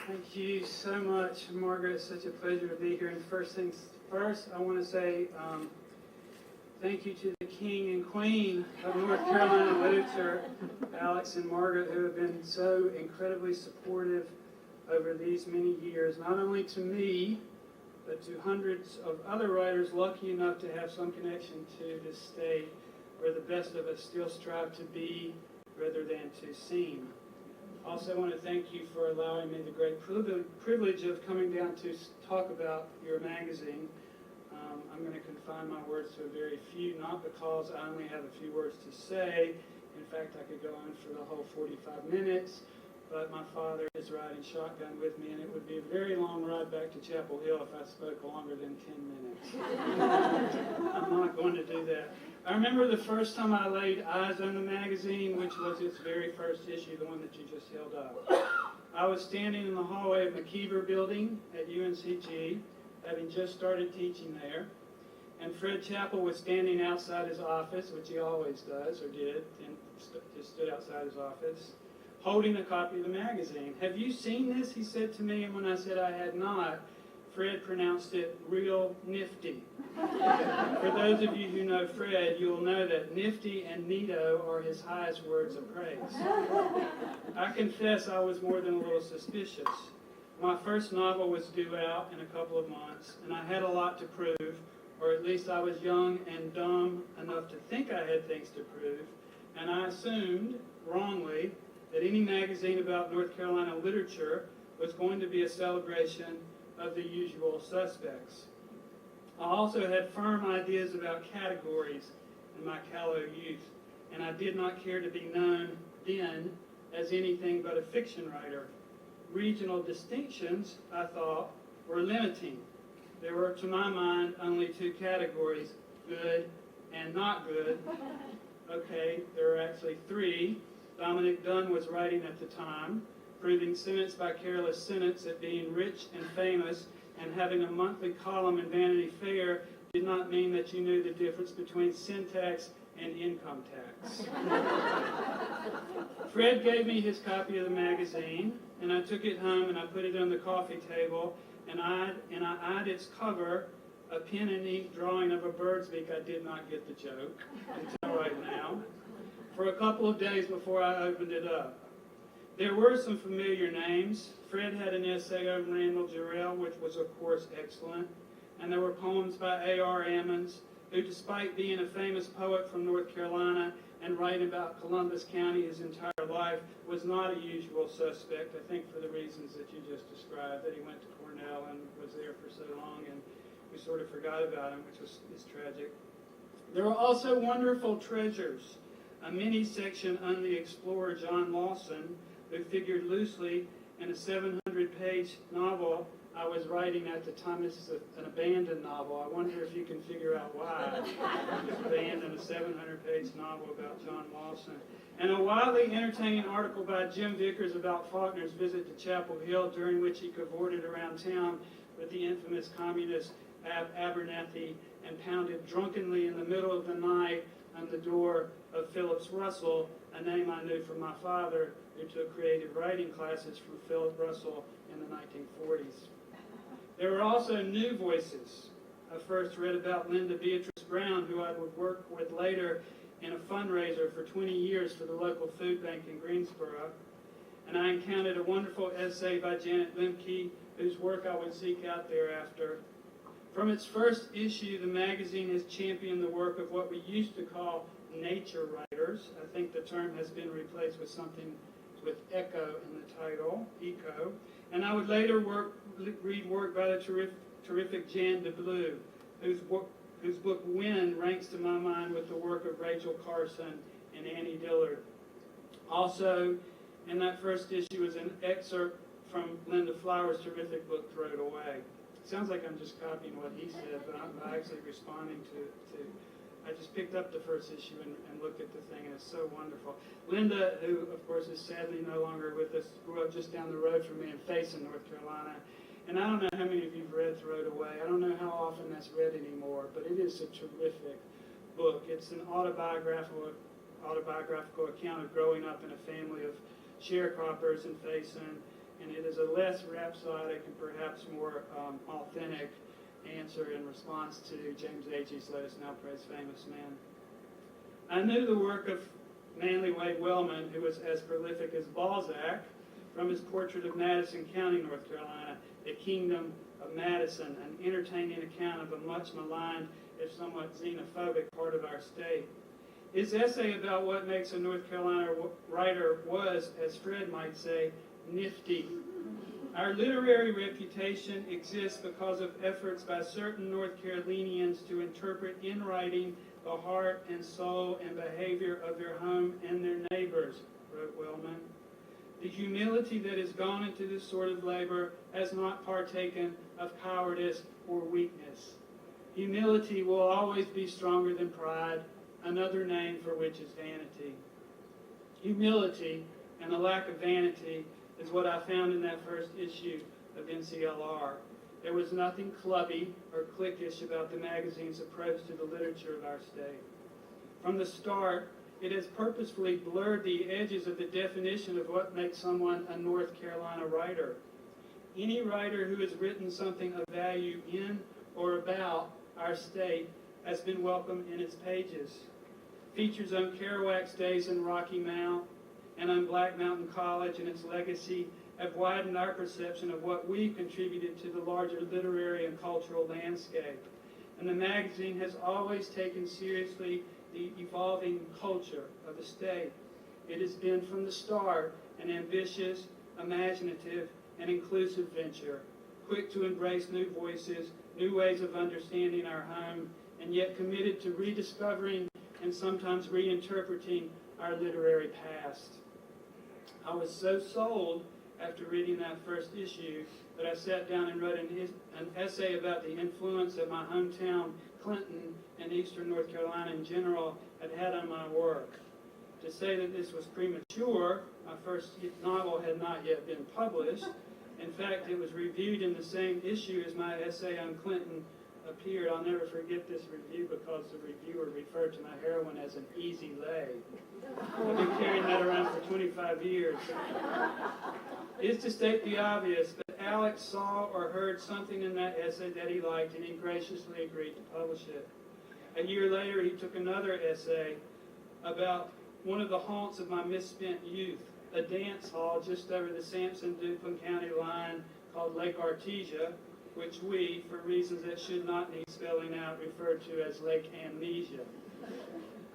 Thank you so much, Margaret. It's such a pleasure to be here. And first things first, I want to say thank you to the king and queen of North Carolina literature, Alex and Margaret, who have been so incredibly supportive over these many years, not only to me, but to hundreds of other writers lucky enough to have some connection to this state where the best of us still strive to be rather than to seem. I also want to thank you for allowing me the great privilege of coming down to talk about your magazine. I'm going to confine my words to a very few, not because I only have a few words to say. In fact, I could go on for the whole 45 minutes, but my father is riding shotgun with me, and it would be a very long ride back to Chapel Hill if I spoke longer than 10 minutes. I'm not going to do that. I remember the first time I laid eyes on the magazine, which was its very first issue, the one that you just held up. I was standing in the hallway of McKeever Building at UNCG, having just started teaching there, and Fred Chappell was standing outside his office, which he always does, or did, and just stood outside his office, holding a copy of the magazine. "Have you seen this?" he said to me, and when I said I had not, Fred pronounced it real nifty. For those of you who know Fred, you'll know that nifty and neato are his highest words of praise. I confess I was more than a little suspicious. My first novel was due out in a couple of months, and I had a lot to prove, or at least I was young and dumb enough to think I had things to prove, and I assumed, wrongly, that any magazine about North Carolina literature was going to be a celebration of the usual suspects. I also had firm ideas about categories in my callow youth, and I did not care to be known then as anything but a fiction writer. Regional distinctions, I thought, were limiting. There were, to my mind, only two categories, good and not good. Okay, there are actually three. Dominic Dunn was writing at the time, proving sentence by careless sentence that being rich and famous and having a monthly column in Vanity Fair did not mean that you knew the difference between syntax and income tax. Fred gave me his copy of the magazine, and I took it home and I put it on the coffee table, and I eyed its cover, a pen and ink drawing of a bird's beak. I did not get the joke until right now, for a couple of days before I opened it up. There were some familiar names. Fred had an essay on Randall Jarrell, which was, of course, excellent. And there were poems by A.R. Ammons, who, despite being a famous poet from North Carolina and writing about Columbus County his entire life, was not a usual suspect, I think for the reasons that you just described, that he went to Cornell and was there for so long, and we sort of forgot about him, which is tragic. There were also wonderful treasures. A mini-section on the explorer John Lawson, who figured loosely in a 700-page novel I was writing at the time. This is an abandoned novel. I wonder if you can figure out why I was abandoned a 700-page novel about John Lawson. And a wildly entertaining article by Jim Vickers about Faulkner's visit to Chapel Hill, during which he cavorted around town with the infamous communist Abernathy and pounded drunkenly in the middle of the night on the door of Phillips Russell, a name I knew from my father, who took creative writing classes from Philip Russell in the 1940s. There were also new voices. I first read about Linda Beatrice Brown, who I would work with later in a fundraiser for 20 years for the local food bank in Greensboro. And I encountered a wonderful essay by Janet Lemke, whose work I would seek out thereafter. From its first issue, the magazine has championed the work of what we used to call nature writers. I think the term has been replaced with something with echo in the title, eco. And I would later read work by the terrific Jan DeBlue, whose book Wind ranks to my mind with the work of Rachel Carson and Annie Dillard. Also, in that first issue was an excerpt from Linda Flower's terrific book, Throw It Away. It sounds like I'm just copying what he said, but I'm actually responding to I just picked up the first issue and looked at the thing, and it's so wonderful. Linda, who of course is sadly no longer with us, grew up just down the road from me in Faison, North Carolina. And I don't know how many of you have read Throw It Away. I don't know how often that's read anymore, but it is a terrific book. It's an autobiographical account of growing up in a family of sharecroppers in Faison, and it is a less rhapsodic and perhaps more authentic answer in response to James Agee's Let Us Now Praise Famous Men. I knew the work of Manly Wade Wellman, who was as prolific as Balzac, from his portrait of Madison County, North Carolina, the Kingdom of Madison, an entertaining account of a much maligned, if somewhat xenophobic, part of our state. His essay about what makes a North Carolina writer was, as Fred might say, nifty. Our literary reputation exists because of efforts by certain North Carolinians to interpret in writing the heart and soul and behavior of their home and their neighbors, wrote Wellman. The humility that has gone into this sort of labor has not partaken of cowardice or weakness. Humility will always be stronger than pride, another name for which is vanity. Humility and the lack of vanity is what I found in that first issue of NCLR. There was nothing clubby or cliquish about the magazine's approach to the literature of our state. From the start, it has purposefully blurred the edges of the definition of what makes someone a North Carolina writer. Any writer who has written something of value in or about our state has been welcome in its pages. Features on Kerouac's days in Rocky Mount and on Black Mountain College and its legacy have widened our perception of what we contributed to the larger literary and cultural landscape. And the magazine has always taken seriously the evolving culture of the state. It has been from the start an ambitious, imaginative, and inclusive venture, quick to embrace new voices, new ways of understanding our home, and yet committed to rediscovering and sometimes reinterpreting our literary past. I was so sold after reading that first issue that I sat down and wrote an essay about the influence that my hometown, Clinton, and Eastern North Carolina in general had on my work. To say that this was premature, my first novel had not yet been published. In fact, it was reviewed in the same issue as my essay on Clinton appeared. I'll never forget this review because the reviewer referred to my heroine as an easy lay. I've been carrying that around for 25 years. It's to state the obvious, but Alex saw or heard something in that essay that he liked, and he graciously agreed to publish it. A year later, he took another essay about one of the haunts of my misspent youth, a dance hall just over the Sampson-Duplin County line called Lake Artesia, which we, for reasons that should not need spelling out, refer to as Lake Amnesia.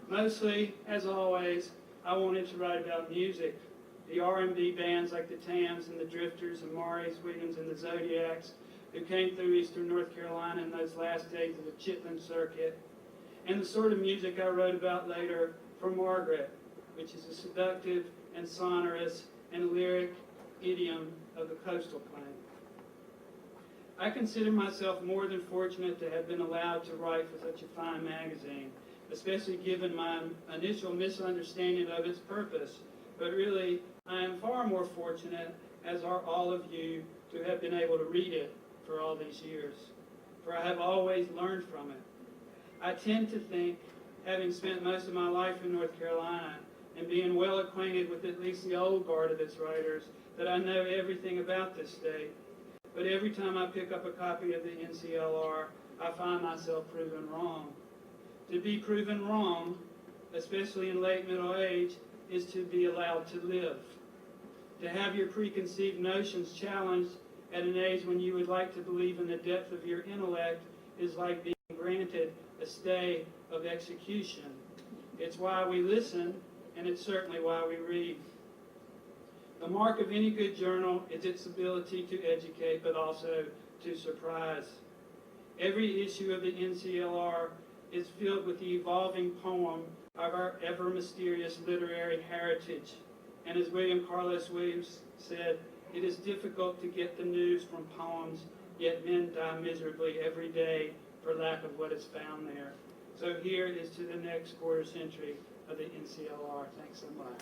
Mostly, as always, I wanted to write about music. The R&B bands like the Tams and the Drifters and Maurice Williams and the Zodiacs who came through Eastern North Carolina in those last days of the Chitlin circuit. And the sort of music I wrote about later for Margaret, which is a seductive and sonorous and lyric idiom of the coastal plain. I consider myself more than fortunate to have been allowed to write for such a fine magazine, especially given my initial misunderstanding of its purpose. But really, I am far more fortunate, as are all of you, to have been able to read it for all these years, for I have always learned from it. I tend to think, having spent most of my life in North Carolina and being well acquainted with at least the old guard of its writers, that I know everything about this state. But every time I pick up a copy of the NCLR, I find myself proven wrong. To be proven wrong, especially in late middle age, is to be allowed to live. To have your preconceived notions challenged at an age when you would like to believe in the depth of your intellect is like being granted a stay of execution. It's why we listen, and it's certainly why we read. The mark of any good journal is its ability to educate, but also to surprise. Every issue of the NCLR is filled with the evolving poem of our ever-mysterious literary heritage. And as William Carlos Williams said, it is difficult to get the news from poems, yet men die miserably every day for lack of what is found there. So here is to the next quarter century of the NCLR. Thanks so much.